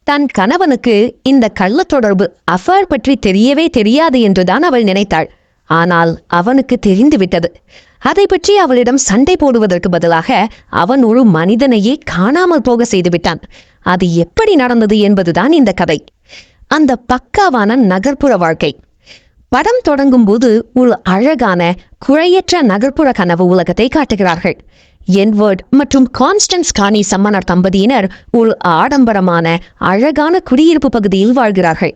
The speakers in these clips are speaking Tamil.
தன் கணவனுக்கு இந்த கள்ள தொடர்பு அஃபேர் பற்றி தெரியவே தெரியாது என்றுதான் அவள் நினைத்தாள். ஆனால் அவனுக்கு தெரிந்துவிட்டது. அதை பற்றி அவளிடம் சண்டை போடுவதற்கு பதிலாக அவன் ஒரு மனிதனையே காணாமல் போக செய்துவிட்டான். அது எப்படி நடந்தது என்பதுதான் இந்த கதை. அந்த பக்காவான நகர்ப்புற வாழ்க்கை. படம் தொடங்கும் போது ஒரு அழகான குழையற்ற நகர்ப்புற கனவு உலகத்தை காட்டுகிறார்கள். எட்வர்ட் மற்றும் கான்ஸ்டன்ஸ் கானி சம்மனர் தம்பதியினர் ஒரு ஆடம்பரமான அழகான குடியிருப்பு பகுதியில் வாழ்கிறார்கள்.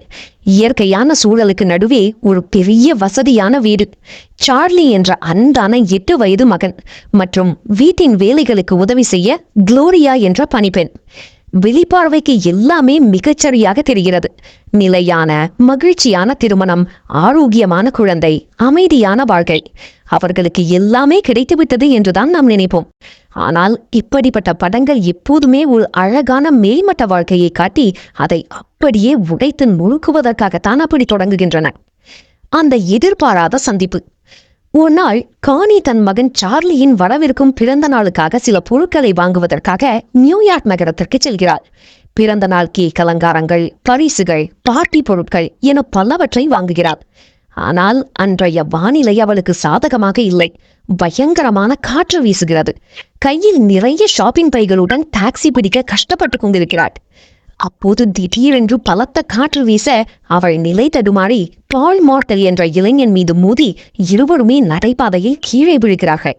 இயற்கையான சூழலுக்கு நடுவே ஒரு பெரிய வசதியான வீடு. சார்லி என்ற அன்பான 8 வயது மகன் மற்றும் வீட்டின் வேலைகளுக்கு உதவி செய்ய குளோரியா என்ற பணிப்பெண். வெளிப்பார்வைக்கு எல்லாமே மிகச்சரியாக தெரிகிறது. நிலையான மகிழ்ச்சியான திருமணம், ஆரோக்கியமான குழந்தை, அமைதியான வாழ்க்கை. அவர்களுக்கு எல்லாமே கிடைத்துவிட்டது என்றுதான் நாம் நினைப்போம். ஆனால் இப்படிப்பட்ட படங்கள் எப்போதுமே ஒரு அழகான மேல்மட்ட வாழ்க்கையை காட்டி அதை அப்படியே உடைத்து நொறுக்குவதற்காகத்தான் அப்படி தொடங்குகின்றன. அந்த எதிர்பாராத சந்திப்பு. ஒரு நாள் கானி தன் மகன் சார்லியின் வரவிருக்கும் பிறந்த நாளுக்காக சில பொருட்களை வாங்குவதற்காக நியூயார்க் நகரத்திற்கு செல்கிறாள். பிறந்த நாள் கேக், அலங்காரங்கள், பரிசுகள், பார்ட்டி பொருட்கள் என பலவற்றை வாங்குகிறாள். ஆனால் அன்றைய வானிலை அவளுக்கு சாதகமாக இல்லை. பயங்கரமான காற்று வீசுகிறது. கையில் நிறைய ஷாப்பிங் பைகளுடன் டாக்ஸி பிடிக்க கஷ்டப்பட்டு கொண்டிருக்கிறாள். அப்போது திடீரென்று பலத்த காற்று வீச அவள் நிலை தடுமாறி பால் மார்டல் என்ற இளைஞன் மீது மோதி இருவருமே நடைபாதையில் கீழே விழுகிறார்கள்.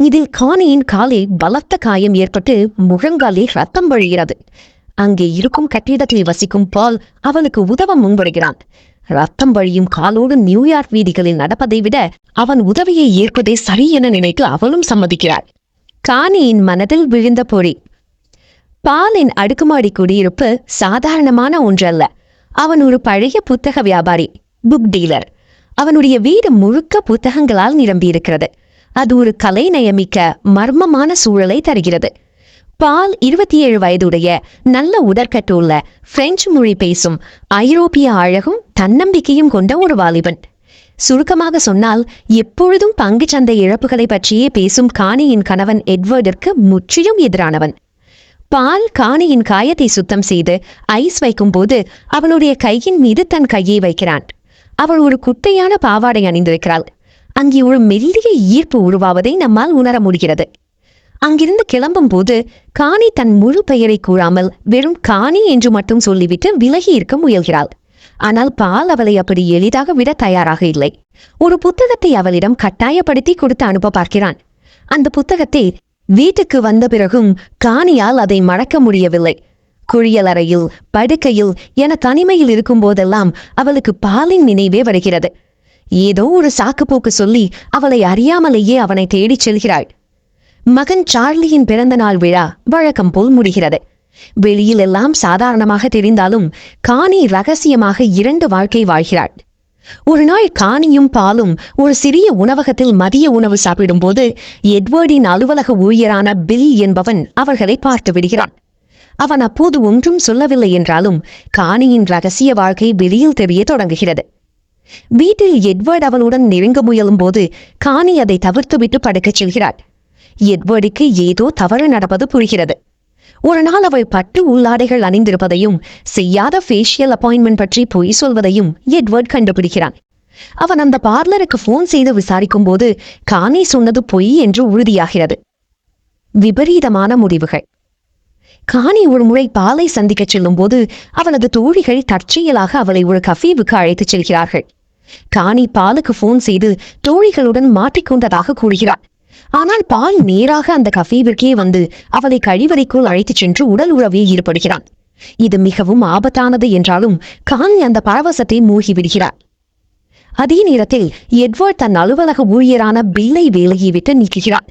இதில் கானியின் காலில் பலத்த காயம் ஏற்பட்டு முழங்காலில் ரத்தம் வழிகிறது. அங்கே இருக்கும் கட்டிடத்தில் வசிக்கும் பால் அவளுக்கு உதவ முன்வருகிறான். ரத்தம் வழியும் காலோடு நியூயார்க் வீதிகளில் நடப்பதை விட அவன் உதவியை ஏற்பதே சரி என நினைத்து அவளும் சம்மதிக்கிறாள். கானியின் மனதில் விழுந்த பொறி. பாலின் அடுக்குமாடி குடியிருப்பு சாதாரணமான ஒன்றல்ல. அவன் ஒரு பழைய புத்தக வியாபாரி, புக் டீலர். அவனுடைய வீடு முழுக்க புத்தகங்களால் நிரம்பியிருக்கிறது. அது ஒரு கலை நயமிக்க மர்மமான சூழலை தருகிறது. பால் 27 வயதுடைய நல்ல உடற்கட்டுள்ள பிரெஞ்சு மொழி பேசும் ஐரோப்பிய அழகும் தன்னம்பிக்கையும் கொண்ட ஒரு வாலிபன். சுருக்கமாக சொன்னால் எப்பொழுதும் பங்குச்சந்தை இழப்புகளை பற்றியே பேசும் கானியின் கணவன் எட்வர்டிற்கு முற்றிலும் எதிரானவன். பால் கானியின் காயத்தை சுத்தம் செய்து ஐஸ் வைக்கும் போது அவளுடைய கையின் மீது தன் கையை வைக்கிறான். அவள் ஒரு குட்டையான பாவாடை அணிந்திருக்கிறாள். அங்கே ஒரு மெல்லிய ஈர்ப்பு உருவாவதை நம்மால் உணர முடிகிறது. அங்கிருந்து கிளம்பும் போது கானி தன் முழு பெயரை கூறாமல் வெறும் கானி என்று மட்டும் சொல்லிவிட்டு விலகி இருக்க முயல்கிறாள். ஆனால் பால் அவளை அப்படி எளிதாக விட தயாராக இல்லை. ஒரு புத்தகத்தை அவளிடம் கட்டாயப்படுத்தி கொடுத்து அனுப்ப பார்க்கிறான். அந்த புத்தகத்தை வீட்டுக்கு வந்த பிறகும் கானியால் அதை மறக்க முடியவில்லை. குளியலறையில், படுக்கையில் என தனிமையில் இருக்கும் போதெல்லாம் அவளுக்கு பாலின் நினைவே வருகிறது. ஏதோ ஒரு சாக்குப்போக்கு சொல்லி அவளை அறியாமலேயே அவனை தேடிச் செல்கிறாள். மகன் சார்லியின் பிறந்த நாள் விழா வழக்கம் போல் முடிகிறது. வெளியில் எல்லாம் சாதாரணமாக தெரிந்தாலும் கானி ரகசியமாக 2 வாழ்க்கை வாழ்கிறாள். ஒரு நாள் கானியும் பாலும் ஒரு சிறிய உணவகத்தில் மதிய உணவு சாப்பிடும் போது எட்வர்டின் அலுவலக ஊழியரான பில் என்பவன் அவர்களை பார்த்து விடுகிறான். அவன் அப்போது ஒன்றும் சொல்லவில்லை என்றாலும் கானியின் ரகசிய வாழ்க்கை வெளியில் தெரிய தொடங்குகிறது. வீட்டில் எட்வர்ட் அவளுடன் நெருங்க முயலும் போது கானி அதை தவிர்த்துவிட்டு படுக்கச் செல்கிறாள். எட்வர்டுக்கு ஏதோ தவறு நடப்பது புரிகிறது. ஒரு நாள் அவள் பட்டு உள்ளாடைகள் அணிந்திருப்பதையும் செய்யாத ஃபேஷியல் அப்பாயின்மெண்ட் பற்றி பொய் சொல்வதையும் எட்வர்ட் கண்டுபிடிக்கிறான். அவன் அந்த பார்லருக்கு போன் செய்து விசாரிக்கும் போது கானி சொன்னது பொய் என்று உறுதியாகிறது. விபரீதமான முடிவுகள். கானி ஒரு முறை பாலை சந்திக்க செல்லும் போது அவளது தோழிகள் தற்செயலாக அவளை ஒரு கஃபேவுக்கு அழைத்துச் செல்கிறார்கள். கானி பாலுக்கு போன் செய்து தோழிகளுடன் மாட்டிக்கொண்டதாக கூறுகிறாள். ஆனால் பால் நேராக அந்த கஃபேவிற்கே வந்து அவளை கழிவறைக்குள் அழைத்துச் சென்று உடல் உறவே ஈடுபடுகிறான். இது மிகவும் ஆபத்தானது என்றாலும் கானி அந்த பரவசத்தை மூழ்கி விடுகிறார். அதே நேரத்தில் எட்வர்ட் தன் அலுவலக ஊழியரான பில்லை வேலையை விட்டு நீக்குகிறார்.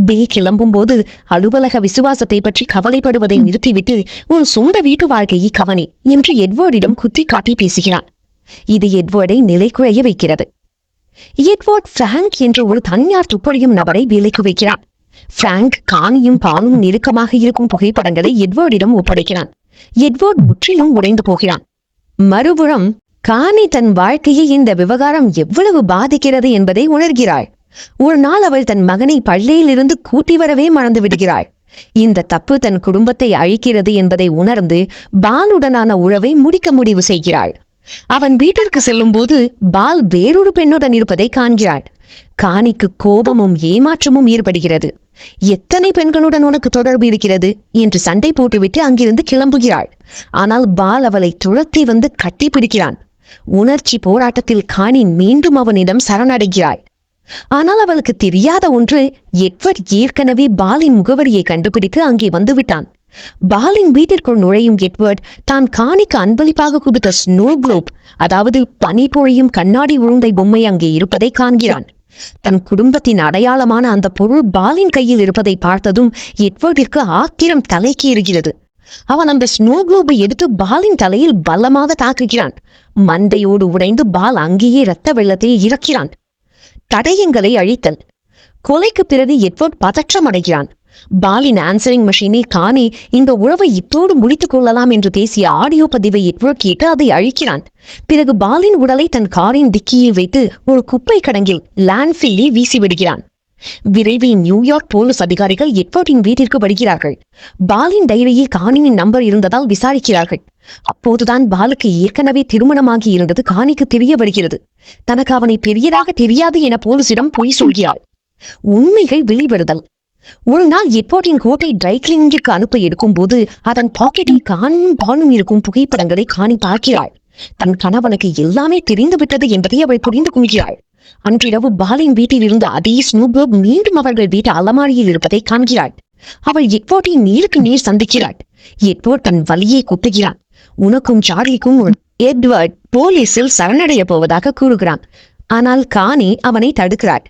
பில் கிளம்பும் போது அலுவலக விசுவாசத்தை பற்றி கவலைப்படுவதை நிறுத்திவிட்டு உன் சொந்த வீட்டு வாழ்க்கையை கவனி என்று எட்வர்டிடம் குத்தி காட்டி பேசுகிறான். இது எட்வர்டை நிலைக்குறைய வைக்கிறது. எட்வர்ட் பிராங்க் என்ற ஒரு தனியார் துப்பறியும் நபரை வேலைக்கு வைக்கிறான். பிராங்க் கானியும் பாலும் நெருக்கமாக இருக்கும் புகைப்படங்களை எட்வர்டிடம் ஒப்படைக்கிறான். எட்வர்ட் முற்றிலும் உடைந்து போகிறான். மறுபுறம் கானி தன் வாழ்க்கையை இந்த விவகாரம் எவ்வளவு பாதிக்கிறது என்பதை உணர்கிறாள். ஒரு நாள் அவள் தன் மகனை பள்ளியிலிருந்து கூட்டி வரவே மறந்து விடுகிறாள். இந்த தப்பு தன் குடும்பத்தை அழிக்கிறது என்பதை உணர்ந்து பாலுடனான உறவை முடிக்க முடிவு செய்கிறாள். அவன் வீட்டிற்கு செல்லும் போது பால் வேறொரு பெண்ணுடன் இருப்பதை காண்கிறாள். காணிக்கு கோபமும் ஏமாற்றமும் ஏற்படுகிறது. எத்தனை பெண்களுடன் உனக்கு தொடர்பு இருக்கிறது என்று சண்டை போட்டுவிட்டு அங்கிருந்து கிளம்புகிறாள். ஆனால் பால் அவளை துரத்தி வந்து கட்டி பிடிக்கிறான். உணர்ச்சி போராட்டத்தில் காணி மீண்டும் அவனிடம் சரணடைகிறாள். ஆனால் அவளுக்கு தெரியாத ஒன்று, எட்வர்ட் ஏற்கனவே பாலின் முகவரியை கண்டுபிடித்து அங்கே வந்துவிட்டான். பாலின் வீட்டிற்குள் நுழையும் எட்வர்ட் தான் காணிக்கு அன்பளிப்பாக கொடுத்த ஸ்னோ குளோப், அதாவது பனி பொழியும் கண்ணாடி உருண்டை பொம்மை அங்கே இருப்பதை காண்கிறான். தன் குடும்பத்தின் அடையாளமான அந்த பொருள் பாலின் கையில் இருப்பதை பார்த்ததும் எட்வர்டிற்கு ஆத்திரம் தலைக்கு ஏறுகிறது. அவன் அந்த ஸ்னோ குளோபை எடுத்து பாலின் தலையில் பலமாக தாக்குகிறான். மண்டையோடு உடைந்து பால் அங்கேயே இரத்த வெள்ளத்தை இறக்கிறான். தடயங்களை அழித்தல். கொலைக்கு பிறகு எட்வர்ட் பதற்றம் அடைகிறான். பாலின் ஆன்சரிங் மெஷினை காணி இந்த உறவை இத்தோடு முடித்துக் கொள்ளலாம் என்று பேசிய ஆடியோ பதிவை எட்வர்ட் கேட்டு அதை அழிக்கிறான். பிறகு பாலின் உடலை தன் காரின் டிக்கியில் வைத்து ஒரு குப்பை கடங்கில் லேண்ட்ஃபில்லில் வீசிவிடுகிறான். விரைவில் நியூயார்க் போலீஸ் அதிகாரிகள் எட்வர்டின் வீட்டிற்கு வருகிறார்கள். பாலின் டைரியில் காணியின் நம்பர் இருந்ததால் விசாரிக்கிறார்கள். அப்போதுதான் பாலுக்கு ஏற்கனவே திருமணமாகி இருந்தது காணிக்கு தெரிய வருகிறது. தனக்கு அவனை பெரியதாக தெரியாது என போலீசிடம் பொய் சொல்கிறாள். உண்மைகள் வெளிவருதல். ஒரு நாள் எட்வர்டின் கோட்டை ட்ரை கிளீனிங்கிற்கு அனுப்ப எடுக்கும் போது அதன் பாக்கெட்டில் காணும் பாலும் இருக்கும் புகைப்படங்களை காணி பார்க்கிறாள். தன் கணவனுக்கு எல்லாமே தெரிந்துவிட்டது என்பதை அவள் புரிந்து கொள்கிறாள். அன்றிரவு பாலின் வீட்டில் இருந்த அதே ஸ்னூபர்க் மீண்டும் அவர்கள் வீட்டு அலமாரியில் இருப்பதை காண்கிறாள். அவள் எட்வர்டை நேருக்கு நேர் சந்திக்கிறாள். எட்வர்ட் தன் வலியை குட்டுகிறான். உனக்கும் சார்லிக்கும் எட்வர்ட் போலீஸில் சரணடைய போவதாக கூறுகிறான். ஆனால் காணி அவனை தடுக்கிறாள்.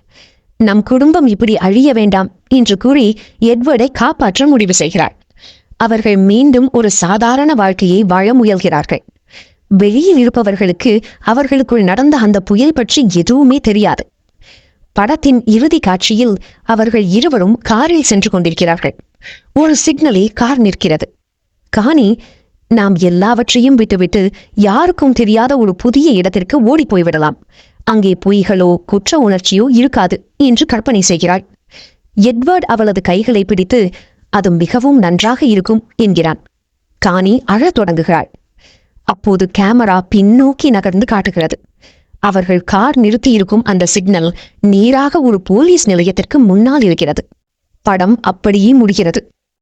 நம் குடும்பம் இப்படி அழிய வேண்டாம் என்று கூறி எட்வர்டை காப்பாற்ற முடிவு செய்கிறாள். அவர்கள் மீண்டும் ஒரு சாதாரண வாழ்க்கையை வாழ முயல்கிறார்கள். வெளியில் இருப்பவர்களுக்கு அவர்களுக்குள் நடந்த அந்த புயல் பற்றி எதுவுமே தெரியாது. படத்தின் இறுதி காட்சியில் அவர்கள் இருவரும் காரில் சென்று கொண்டிருக்கிறார்கள். ஒரு சிக்னலில் கார் நிற்கிறது. காணி, நாம் எல்லாவற்றையும் விட்டுவிட்டு யாருக்கும் தெரியாத ஒரு புதிய இடத்திற்கு ஓடி போய்விடலாம், அங்கே பொய்களோ குற்ற உணர்ச்சியோ இருக்காது என்று கற்பனை செய்கிறாள். எட்வர்ட் அவளது கைகளை பிடித்து அது மிகவும் நன்றாக இருக்கும் என்கிறான். காணி அழத் தொடங்குகிறாள். அப்போது கேமரா பின்னோக்கி நகர்ந்து காட்டுகிறது. அவர்கள் கார் நிறுத்தியிருக்கும் அந்த சிக்னல் நேராக ஒரு போலீஸ் நிலையத்திற்கு முன்னால் இருக்கிறது. படம் அப்படியே முடிகிறது.